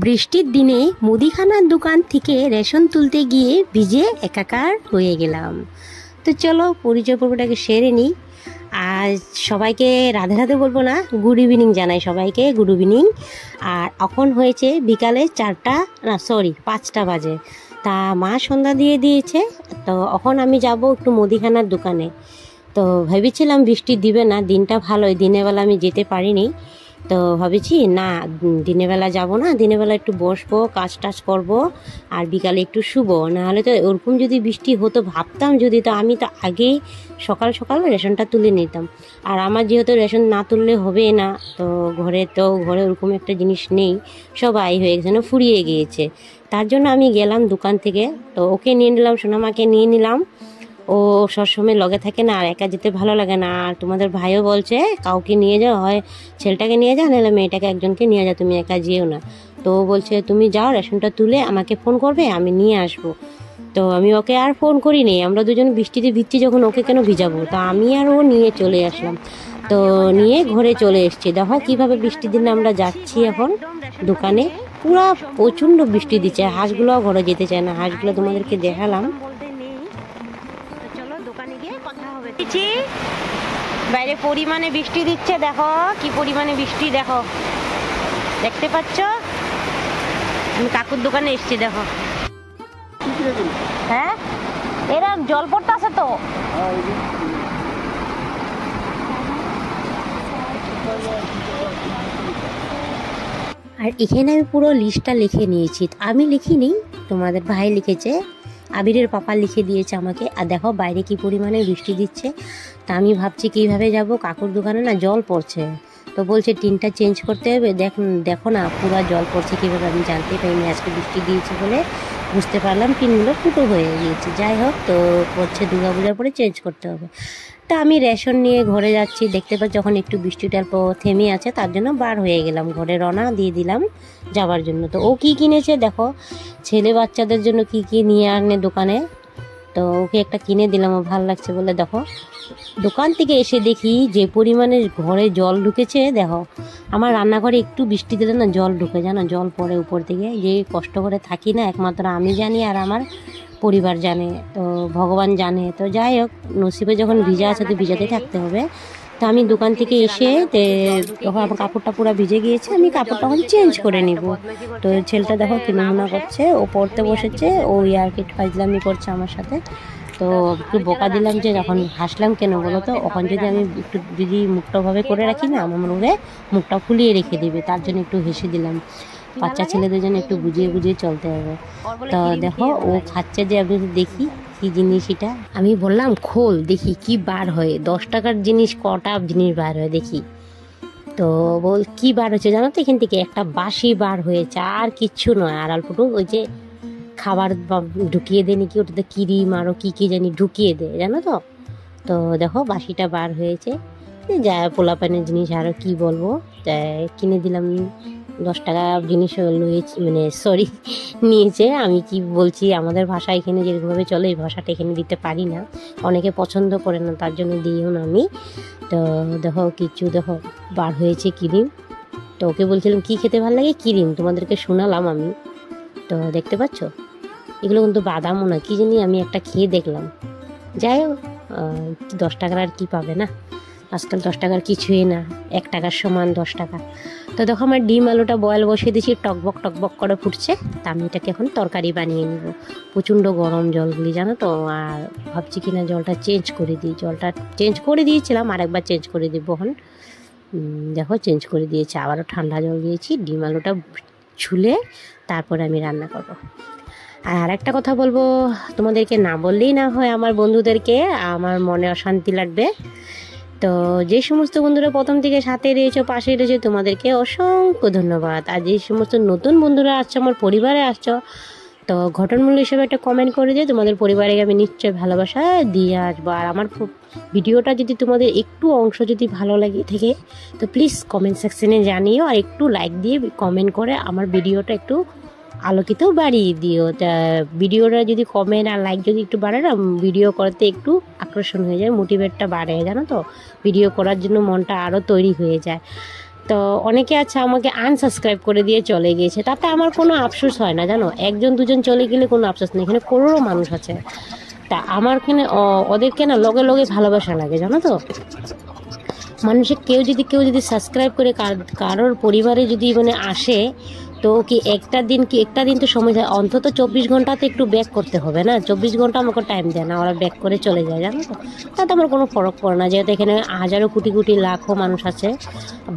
বৃষ্টির দিনে মুদিখানার দোকান থেকে রেশন তুলতে গিয়ে ভিজে একাকার হয়ে গেলাম। তো চলো পরিচয় পর্বটাকে সেরে নিই। আর সবাইকে রাধে রাধে বলবো না, গুড ইভিনিং জানাই সবাইকে, গুড ইভিনিং। আর এখন হয়েছে বিকালে 5টা বাজে। তা মা সন্ধ্যা দিয়ে দিয়েছে। তো এখন আমি যাব একটু মুদিখানার দোকানে। তো ভেবেছিলাম বৃষ্টি দিবে না, দিনটা ভালোই, দিনের বেলা আমি যেতে পারিনি। তো ভাবেছি না, দিনের বেলা যাবো না, দিনের বেলা একটু বসবো, কাজ টাজ করবো, আর বিকালে একটু শুবো। নাহলে তো ওরকম যদি বৃষ্টি হতো, ভাবতাম যদি, তো আমি তো আগেই সকাল সকাল রেশনটা তুলে নিতাম। আর আমার যেহেতু রেশন না তুললে হবে না, তো ঘরে ওরকম একটা জিনিস নেই, সবাই হয়ে গেছে না, ফুরিয়ে গিয়েছে। তার জন্য আমি গেলাম দোকান থেকে। তো ওকে নিয়ে নিলাম, সোনামাকে নিয়ে নিলাম। ও সবসময় লগে থাকে না, আর একা যেতে ভালো লাগে না। আর তোমাদের ভাইও বলছে কাউকে নিয়ে যাও, হয় ছেলেটাকে নিয়ে যাও, নাহলে মেয়েটাকে একজনকে নিয়ে যাও, তুমি একা যেও না। তো ও বলছে তুমি যাও, রেশনটা তুলে আমাকে ফোন করবে, আমি নিয়ে আসবো। তো আমি ওকে আর ফোন করিনি, আমরা দুজন বৃষ্টিতে ভিজছি যখন, ওকে কেন ভিজাবো। তো আমি আর ও নিয়ে চলে আসলাম। তো নিয়ে ঘরে চলে এসছি। দেখো কিভাবে বৃষ্টির দিনে আমরা যাচ্ছি এখন দোকানে। পুরা প্রচণ্ড বৃষ্টি দিচ্ছে, হাঁসগুলোও ঘরে যেতে চায় না। হাঁসগুলো তোমাদেরকে দেখালাম। বাইরে পরিমাণে বৃষ্টি দিচ্ছে, দেখো কি পরিমাণে বৃষ্টি, দেখো দেখতে পাচ্ছ। আমি কাকুর দোকানে এসছি, দেখো। হ্যাঁ, এরা জল পড়তে আছে তো। আর এখানে আমি পুরো লিস্টটা লিখে নিয়েছি। আমি লিখিনি, তোমাদের ভাই লিখেছে, আবিরের পাপা লিখে দিয়েছে আমাকে। আর দেখো বাইরে কি পরিমাণে বৃষ্টি দিচ্ছে। তা আমি ভাবছি কীভাবে যাব, কাকুর দোকানে না জল পড়ছে। তো বলছে টিনটা চেঞ্জ করতে হবে। দেখো না পুরো জল পড়ছে কীভাবে, আমি জানতে পারিনি। আজকে বৃষ্টি দিয়েছে বলে বুঝতে পারলাম টিনগুলো ফুটো হয়ে গিয়েছে। যাই হোক, তো পড়ছে, দুর্গাপূজার পরে চেঞ্জ করতে হবে। তা আমি রেশন নিয়ে ঘরে যাচ্ছি। দেখতে পাচ্ছি যখন একটু বৃষ্টিটা অল্প থেমে আছে, তার জন্য বার হয়ে গেলাম, ঘরে রওনা দিয়ে দিলাম যাওয়ার জন্য। তো ও কি কিনেছে দেখো, ছেলে বাচ্চাদের জন্য কি কি নিয়ে আনে দোকানে। তো ওকে একটা কিনে দিলাম, ও ভালো লাগছে বলে। দেখো দোকান থেকে এসে দেখি যে পরিমাণে ঘরে জল ঢুকেছে। দেখো আমার রান্নাঘরে একটু বৃষ্টি দিলে না জল ঢুকে, জানো, জল পড়ে উপর থেকে। যে কষ্ট করে থাকি না, একমাত্র আমি জানি আর আমার পরিবার জানে, তো ভগবান জানে। তো যাই হোক, নসিবে যখন ভিজা আছে তো ভিজাতে থাকতে হবে। তো আমি দোকান থেকে এসে যখন আমার কাপড়টা পুরো ভিজে গিয়েছে, আমি কাপড়টা এখন চেঞ্জ করে নিব। তো ছেলেটা দেখো কি নমুনা করছে, ও পড়তে বসেছে, ও ইয়ারকি ফাজলামি করছে আমার সাথে। তো একটু বোকা দিলাম, যে যখন হাসলাম কেন বলো তো, ওখান যদি আমি একটু যদি মুখটাভাবে করে রাখি না, আমার মনে মুখটা ফুলিয়ে রেখে দিবে, তার জন্য একটু হেসে দিলাম। বাচ্চা ছেলেদের জন্য একটু বুঝিয়ে বুঝিয়ে চলতে হবে। তো দেখো ও খাচ্ছে, যে আমি দেখি কি জিনিস এটা। আমি বললাম খোল দেখি কি বার হয়, 10 টাকার জিনিস কটা জিনিস বার হয় দেখি। তো বল কি বার হয়েছে জানো তো, এখান থেকে একটা বাঁশি বার হয়েছে, আর কিচ্ছু নয়। আর অল্পটু ওই যে খাবার ঢুকিয়ে দেয় নাকি, ওটাতে কিরিম আরও কি কি জানি ঢুকিয়ে দেয়, জানো তো। তো দেখো বাঁশিটা বার হয়েছে। যা পোলাপানের জিনিস, আরও কি বলবো, কিনে দিলাম। 10 টাকা জিনিস নিয়েছে। আমি কি বলছি, আমাদের ভাষা এখানে যেরকমভাবে চলে, এই ভাষাটা এখানে দিতে পারি না, অনেকে পছন্দ করে না, তার জন্য দিইও না আমি। তো দেখো কিছু দেখো বার হয়েছে ক্রিম। তো ওকে বলছিলাম কি খেতে ভালো লাগে, ক্রিম, তোমাদেরকে শোনালাম আমি। তো দেখতে পাচ্ছ এগুলো কিন্তু বাদামও না, কি জানি, আমি একটা খেয়ে দেখলাম। যাই হোক, 10 টাকার আর কি পাবে না, আজকাল 10 টাকার কিছুই না, 1 টাকার সমান 10 টাকা। তো দেখো আমার ডিম আলুটা বয়েল বসিয়ে দিয়েছি, টকবক টকবক করে ফুটছে। তা আমি এটাকে এখন তরকারি বানিয়ে নিব। প্রচণ্ড গরম জলগুলি, জানো তো। আর ভাবছি কিনা জলটা চেঞ্জ করে দিই, জলটা চেঞ্জ করে দিয়েছিলাম, আরেকবার চেঞ্জ করে দেবো এখন। দেখো চেঞ্জ করে দিয়েছি, আবারও ঠান্ডা জল দিয়েছি। ডিম আলুটা ছুলে তারপরে আমি রান্না করব। আর একটা কথা বলবো, তোমাদেরকে না বললেই না হয়, আমার বন্ধুদেরকে, আমার মনে অশান্তি লাগবে। তো যে সমস্ত বন্ধুরা প্রথম থেকে সাথে রয়েছে, পাশে রয়েছে, তোমাদেরকে অসংখ্য ধন্যবাদ। আর যে সমস্ত নতুন বন্ধুরা আসছো, আমার পরিবারে আসছো, তো ঘটনমূল্য হিসেবে একটা কমেন্ট করে দিয়ে তোমাদের পরিবারে আমি নিশ্চয়ই ভালোবাসা দিয়ে আসবো। আর আমার ভিডিওটা যদি তোমাদের একটু অংশ যদি ভালো লাগে থাকে, তো প্লিজ কমেন্ট সেকশনে জানিও, আর একটু লাইক দিয়ে কমেন্ট করে আমার ভিডিওটা একটু আলোকিতও বাড়িয়ে দিও। তা ভিডিওটা যদি কমেন্ট আর লাইক যদি একটু বাড়ে না, ভিডিও করতে একটু আকর্ষণ হয়ে যায়, মোটিভেটটা বাড়ে, জানো তো, ভিডিও করার জন্য মনটা আরও তৈরি হয়ে যায়। তো অনেকে আছে আমাকে আনসাবস্ক্রাইব করে দিয়ে চলে গিয়েছে, তাতে আমার কোনো আফসোস হয় না জানো। একজন দুজন চলে গেলে কোনো আফসোস নেই, এখানে করোড়ো মানুষ আছে। তা আমার এখানে ওদেরকে না লগে লগে ভালোবাসা লাগে জানো তো। মানুষের কেউ যদি সাবস্ক্রাইব করে কারোর পরিবারে যদি মানে আসে, তো কি একটা দিন তো সময় যায়, অন্তত 24 ঘন্টাতে একটু ব্যাক করতে হবে না। 24 ঘন্টা আমাকে টাইম দেয় না, ওরা ব্যাক করে চলে যায় জানো তো। তাতে আমার কোনো ফরক পড়ে না, যেহেতু এখানে হাজারো কোটি কোটি লাখো মানুষ আছে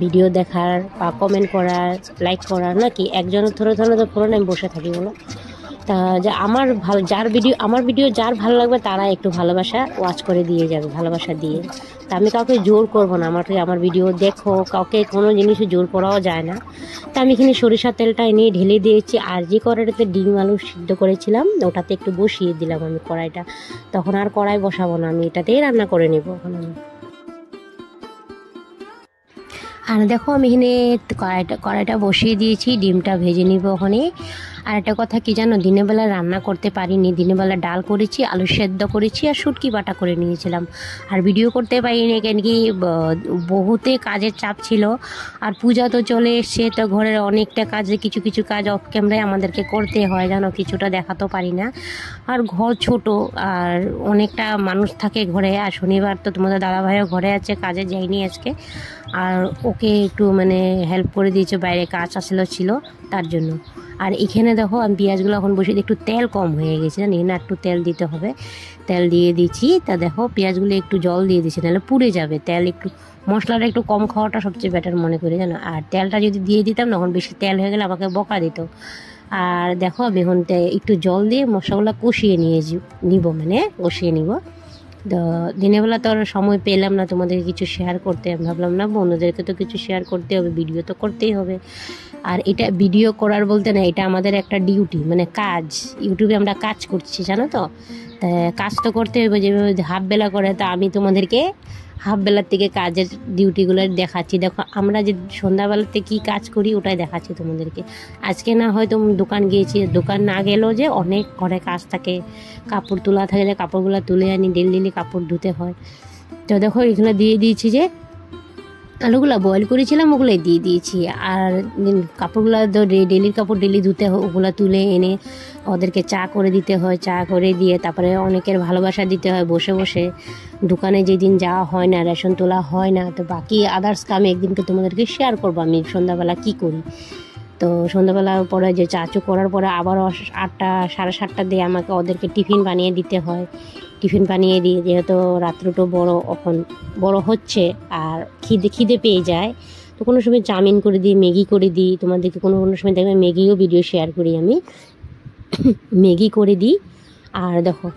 ভিডিও দেখার বা কমেন্ট করার, লাইক করার, নাকি একজনের ধরে তো পুরো আমি বসে থাকি বলো। তা যে আমার ভিডিও যার ভালো লাগবে তারা একটু ভালোবাসা ওয়াচ করে দিয়ে যাবে, ভালোবাসা দিয়ে। তা আমি কাউকে জোর করবো না, আমার ভিডিও দেখো, কাউকে কোনো জিনিসে জোর করাও যায় না। তা আমি এখানে সরিষার তেলটা এনে ঢেলে দিয়েছি, আর যে কড়াইটাতে ডিম আলু সিদ্ধ করেছিলাম ওটাতে একটু বসিয়ে দিলাম আমি কড়াইটা। তখন আর কড়াই বসাবো না, আমি এটাতেই রান্না করে নেব এখন আমি। আর দেখো আমি এখানে কড়াইটা বসিয়ে দিয়েছি, ডিমটা ভেজে নিব ওখানে। আর একটা কথা কি জানো, দিনের বেলা রান্না করতে পারিনি, দিনের বেলা ডাল করেছি, আলু সেদ্ধ করেছি, আর শুটকি বাটা করে নিয়েছিলাম। আর ভিডিও করতে পারিনি কেন কি বহুতে কাজের চাপ ছিল। আর পূজা তো চলে এসছে, তো ঘরের অনেকটা কাজে কিছু কাজ অফ ক্যামেরায় আমাদেরকে করতে হয় জানো, কিছুটা দেখাতেও পারি না। আর ঘর ছোট, আর অনেকটা মানুষ থাকে ঘরে। আর শনিবার তো তোমাদের দাদাভাইও ঘরে আছে, কাজে যায়নি আজকে। আর ওকে একটু মানে হেল্প করে দিয়েছে, বাইরে কাজ ছিল তার জন্য। আর এখানে দেখো আমি পেঁয়াজগুলো এখন বসিয়ে একটু তেল কম হয়ে গেছে জানি না, একটু তেল দিতে হবে। তেল দিয়ে দিচ্ছি। তা দেখো পেঁয়াজগুলো একটু জল দিয়ে দিচ্ছি, নাহলে পুড়ে যাবে। তেল একটু, মশলাটা একটু কম খাওয়াটা সবচেয়ে বেটার মনে করি জানো। আর তেলটা যদি দিয়ে দিতাম না, এখন বেশি তেল হয়ে গেলে আমাকে বকা দিত। আর দেখো আমি এখন একটু জল দিয়ে মশলাগুলো কষিয়ে কষিয়ে নিব। তো দিনের বেলা তো আর সময় পেলাম না তোমাদেরকে কিছু শেয়ার করতে, আমি ভাবলাম না বন্ধুদেরকে তো কিছু শেয়ার করতে হবে, ভিডিও তো করতেই হবে। আর এটা ভিডিও করার বলতে না, এটা আমাদের একটা ডিউটি, মানে কাজ। ইউটিউবে আমরা কাজ করছি জানো তো, তা কাজ তো করতে হবে। যেভাবে হাফ বেলা করে, তা আমি তোমাদেরকে হাফ বেলার থেকে কাজের ডিউটিগুলো দেখাচ্ছি। দেখো আমরা যে সন্ধ্যাবেলাতে কী কাজ করি ওটাই দেখাচ্ছি তোমাদেরকে। আজকে না হয়তো দোকান গিয়েছি, দোকান না গেলেও যে অনেক ঘরে কাজ থাকে, কাপড় তোলা থাকে, যে কাপড়গুলো তুলে আনি, ডেলি কাপড় ধুতে হয়। তো দেখো এগুলো দিয়ে দিয়েছি, যে আলুগুলো বয়েল করেছিলাম ওগুলোই দিয়ে দিয়েছি। আর কাপড়গুলো তো ডেলির কাপড় ডেলি ধুতে হয়, ওগুলো তুলে এনে ওদেরকে চা করে দিতে হয়। চা করে দিয়ে তারপরে অনেকের ভালোবাসা দিতে হয় বসে বসে। দোকানে যেদিন যাওয়া হয় না, রেশন তোলা হয় না, তো বাকি আদার্স কামে একদিনকে তোমাদেরকে শেয়ার করবো আমি সন্ধ্যাবেলা কী করি। তো সন্ধ্যাবেলার পরে যে চাচু করার পরে আবারও 8টা 7:30 দিয়ে আমাকে ওদেরকে টিফিন বানিয়ে দিতে হয়। টিফিন বানিয়ে দিয়ে, যেহেতু রাত্রটা বড় হচ্ছে আর খিদে পেয়ে যায়, তো কোনো সময় চাউমিন করে দিই, ম্যাগি করে দিই। তোমাদেরকে কোনো সময় দেখবে ম্যাগিও ভিডিও শেয়ার করি আমি, ম্যাগি করে দিই। আর দেখো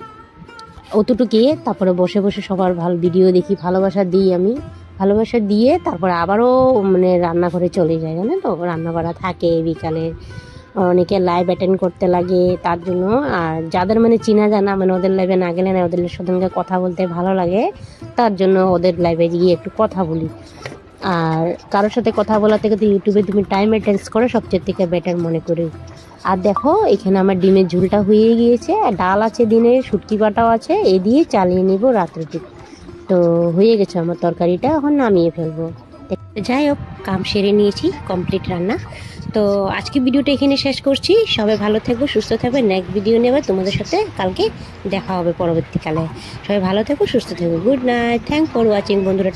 অতটুকুই, তারপরে বসে বসে সবার ভালো ভিডিও দেখি, ভালোবাসা দিই আমি। ভালোবাসা দিয়ে তারপরে আবারও মানে রান্নাঘরে চলে যায়, জানো তো, রান্না বাড়া থাকে বিকালে। অনেকে লাইভ অ্যাটেন্ড করতে লাগে তার জন্য। আর যাদের মানে চেনা জানা, মানে ওদের লাইভে না গেলে না, ওদের সঙ্গে কথা বলতে ভালো লাগে, তার জন্য ওদের লাইভে গিয়ে একটু কথা বলি। আর কারোর সাথে কথা বলা থেকে তো ইউটিউবে তুমি টাইম অ্যাটেন্ড করে সবচেয়ে থেকে বেটার মনে করি। আর দেখো এখানে আমার ডিমের ঝোলটা হয়ে গিয়েছে, ডাল আছে, দিনে শুটকি বাটাও আছে, এ দিয়ে চালিয়ে নিব রাত্রিটুকু। তো হয়ে গেছে আমার তরকারিটা, এখন নামিয়ে ফেলবো। যাই হোক, কাম সেরে নিয়েছি, কমপ্লিট রান্না। তো আজকে ভিডিওটা এখানে শেষ করছি। সবাই ভালো থাকবো, সুস্থ থাকবে। নেক্সট ভিডিও নেবে তোমাদের সাথে কালকে দেখা হবে পরবর্তীকালে। সবাই ভালো থাকবো, সুস্থ থাকবো। Good night, thank for watching বন্ধুরা।